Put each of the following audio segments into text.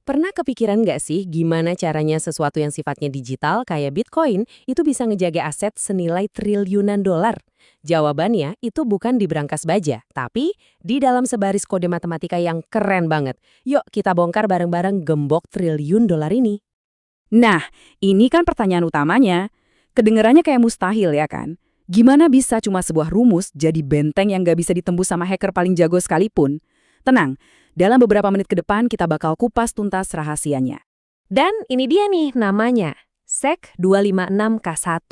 Pernah kepikiran nggak sih gimana caranya sesuatu yang sifatnya digital kayak Bitcoin itu bisa ngejaga aset senilai triliunan dolar? Jawabannya itu bukan di berangkas baja, tapi di dalam sebaris kode matematika yang keren banget. Yuk kita bongkar bareng-bareng gembok triliun dolar ini. Nah, ini kan pertanyaan utamanya. Kedengarannya kayak mustahil ya kan? Gimana bisa cuma sebuah rumus jadi benteng yang nggak bisa ditembus sama hacker paling jago sekalipun? Tenang, dalam beberapa menit ke depan kita bakal kupas tuntas rahasianya. Dan ini dia nih namanya, SEC256K1.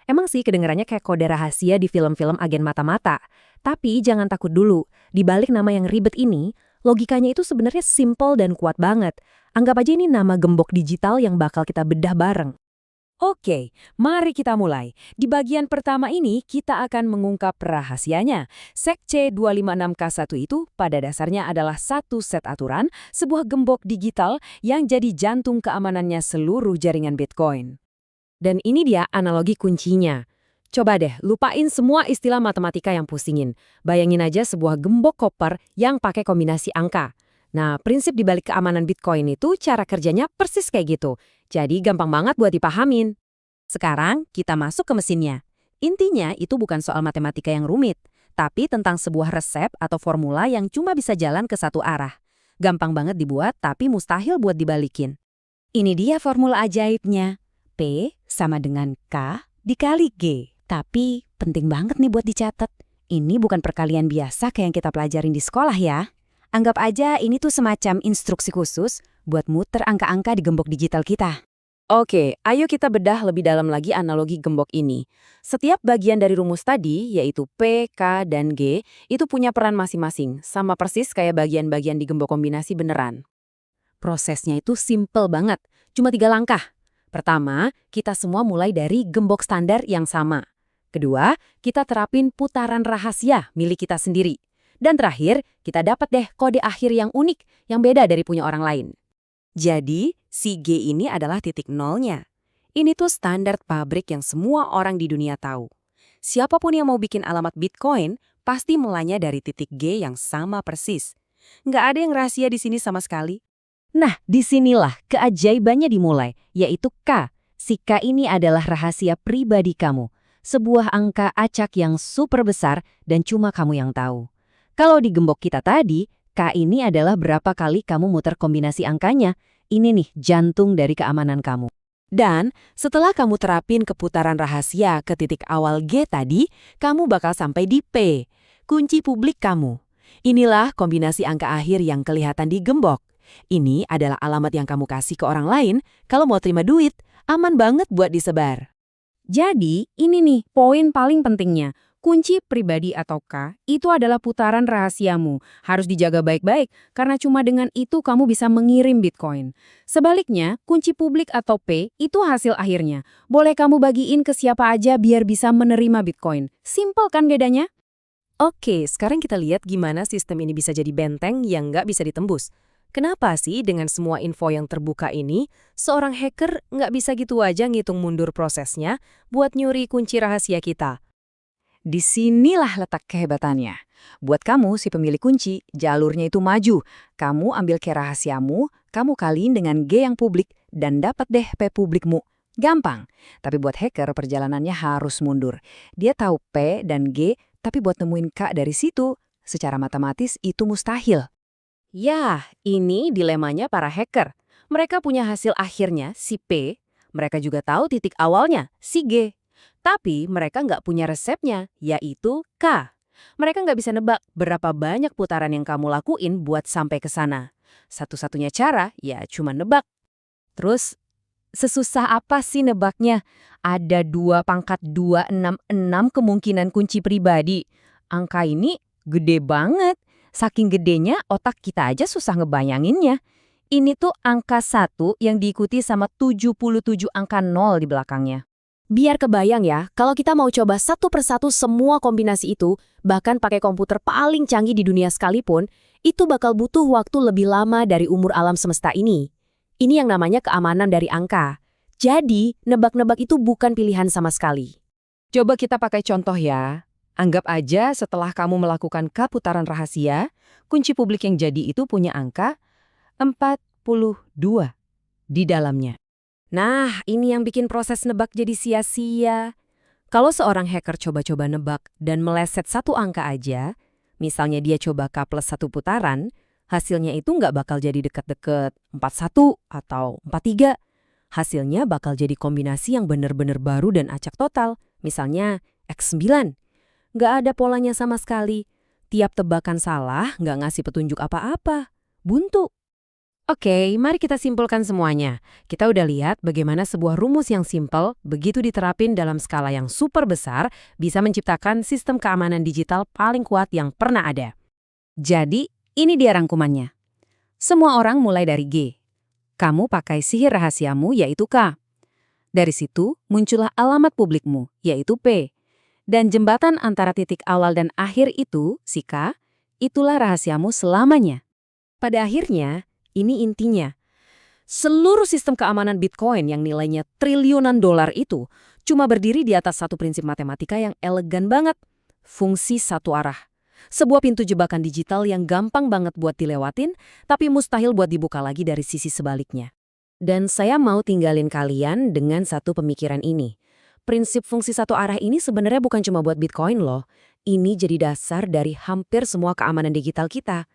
Emang sih kedengarannya kayak kode rahasia di film-film agen mata-mata. Tapi jangan takut dulu, di balik nama yang ribet ini, logikanya itu sebenarnya simple dan kuat banget. Anggap aja ini nama gembok digital yang bakal kita bedah bareng. Oke, mari kita mulai. Di bagian pertama ini kita akan mengungkap rahasianya. SEC C256K1 itu pada dasarnya adalah satu set aturan, sebuah gembok digital yang jadi jantung keamanannya seluruh jaringan Bitcoin. Dan ini dia analogi kuncinya. Coba deh, lupain semua istilah matematika yang pusingin. Bayangin aja sebuah gembok koper yang pakai kombinasi angka. Nah, prinsip dibalik keamanan Bitcoin itu cara kerjanya persis kayak gitu. Jadi gampang banget buat dipahamin. Sekarang kita masuk ke mesinnya. Intinya itu bukan soal matematika yang rumit, tapi tentang sebuah resep atau formula yang cuma bisa jalan ke satu arah. Gampang banget dibuat, tapi mustahil buat dibalikin. Ini dia formula ajaibnya. P sama dengan K dikali G. Tapi penting banget nih buat dicatat. Ini bukan perkalian biasa kayak yang kita pelajarin di sekolah ya. Anggap aja ini tuh semacam instruksi khusus buat muter angka-angka di gembok digital kita. Oke, ayo kita bedah lebih dalam lagi analogi gembok ini. Setiap bagian dari rumus tadi, yaitu P, K, dan G, itu punya peran masing-masing, sama persis kayak bagian-bagian di gembok kombinasi beneran. Prosesnya itu simple banget, cuma 3 langkah. Pertama, kita semua mulai dari gembok standar yang sama. Kedua, kita terapin putaran rahasia milik kita sendiri. Dan terakhir, kita dapat deh kode akhir yang unik, yang beda dari punya orang lain. Jadi, si G ini adalah titik nolnya. Ini tuh standar pabrik yang semua orang di dunia tahu. Siapapun yang mau bikin alamat Bitcoin, pasti mulainya dari titik G yang sama persis. Nggak ada yang rahasia di sini sama sekali. Nah, disinilah keajaibannya dimulai, yaitu K. Si K ini adalah rahasia pribadi kamu. Sebuah angka acak yang super besar dan cuma kamu yang tahu. Kalau di gembok kita tadi, K ini adalah berapa kali kamu muter kombinasi angkanya. Ini nih jantung dari keamanan kamu. Dan setelah kamu terapin keputaran rahasia ke titik awal G tadi, kamu bakal sampai di P, kunci publik kamu. Inilah kombinasi angka akhir yang kelihatan di gembok. Ini adalah alamat yang kamu kasih ke orang lain kalau mau terima duit, aman banget buat disebar. Jadi, ini nih poin paling pentingnya. Kunci pribadi atau K itu adalah putaran rahasiamu. Harus dijaga baik-baik karena cuma dengan itu kamu bisa mengirim Bitcoin. Sebaliknya, kunci publik atau P itu hasil akhirnya. Boleh kamu bagiin ke siapa aja biar bisa menerima Bitcoin. Simpel kan bedanya? Oke, sekarang kita lihat gimana sistem ini bisa jadi benteng yang nggak bisa ditembus. Kenapa sih dengan semua info yang terbuka ini, seorang hacker nggak bisa gitu aja ngitung mundur prosesnya buat nyuri kunci rahasia kita? Disinilah letak kehebatannya. Buat kamu, si pemilik kunci, jalurnya itu maju. Kamu ambil key rahasiamu, kamu kaliin dengan G yang publik, dan dapat deh P publikmu. Gampang. Tapi buat hacker, perjalanannya harus mundur. Dia tahu P dan G, tapi buat nemuin K dari situ, secara matematis itu mustahil. Yah, ini dilemanya para hacker. Mereka punya hasil akhirnya, si P. Mereka juga tahu titik awalnya, si G. Tapi mereka nggak punya resepnya, yaitu K. Mereka nggak bisa nebak berapa banyak putaran yang kamu lakuin buat sampai ke sana. Satu-satunya cara, ya cuma nebak. Terus, sesusah apa sih nebaknya? Ada 2 × 2 = 6 kemungkinan kunci pribadi. Angka ini gede banget. Saking gedenya, otak kita aja susah ngebayanginnya. Ini tuh angka 1 yang diikuti sama 77 angka 0 di belakangnya. Biar kebayang ya, kalau kita mau coba satu persatu semua kombinasi itu, bahkan pakai komputer paling canggih di dunia sekalipun, itu bakal butuh waktu lebih lama dari umur alam semesta ini. Ini yang namanya keamanan dari angka. Jadi, nebak-nebak itu bukan pilihan sama sekali. Coba kita pakai contoh ya. Anggap aja setelah kamu melakukan K putaran rahasia, kunci publik yang jadi itu punya angka 4 di dalamnya. Nah, ini yang bikin proses nebak jadi sia-sia. Kalau seorang hacker coba-coba nebak dan meleset satu angka aja, misalnya dia coba K+1 putaran, hasilnya itu nggak bakal jadi deket-deket 41 atau 43. Hasilnya bakal jadi kombinasi yang bener-bener baru dan acak total, misalnya X9. Nggak ada polanya sama sekali. Tiap tebakan salah nggak ngasih petunjuk apa-apa. Buntu. Oke, mari kita simpulkan semuanya. Kita udah lihat bagaimana sebuah rumus yang simpel, begitu diterapin dalam skala yang super besar, bisa menciptakan sistem keamanan digital paling kuat yang pernah ada. Jadi, ini dia rangkumannya. Semua orang mulai dari G. Kamu pakai sihir rahasiamu, yaitu K. Dari situ, muncullah alamat publikmu, yaitu P. Dan jembatan antara titik awal dan akhir itu, si K, itulah rahasiamu selamanya. Pada akhirnya, ini intinya. Seluruh sistem keamanan Bitcoin yang nilainya triliunan dolar itu cuma berdiri di atas satu prinsip matematika yang elegan banget. Fungsi satu arah. Sebuah pintu jebakan digital yang gampang banget buat dilewatin, tapi mustahil buat dibuka lagi dari sisi sebaliknya. Dan saya mau tinggalin kalian dengan satu pemikiran ini. Prinsip fungsi satu arah ini sebenarnya bukan cuma buat Bitcoin loh. Ini jadi dasar dari hampir semua keamanan digital kita.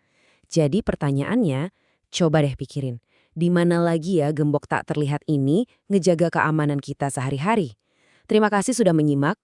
Jadi pertanyaannya, coba deh pikirin, di mana lagi ya gembok tak terlihat ini ngejaga keamanan kita sehari-hari? Terima kasih sudah menyimak.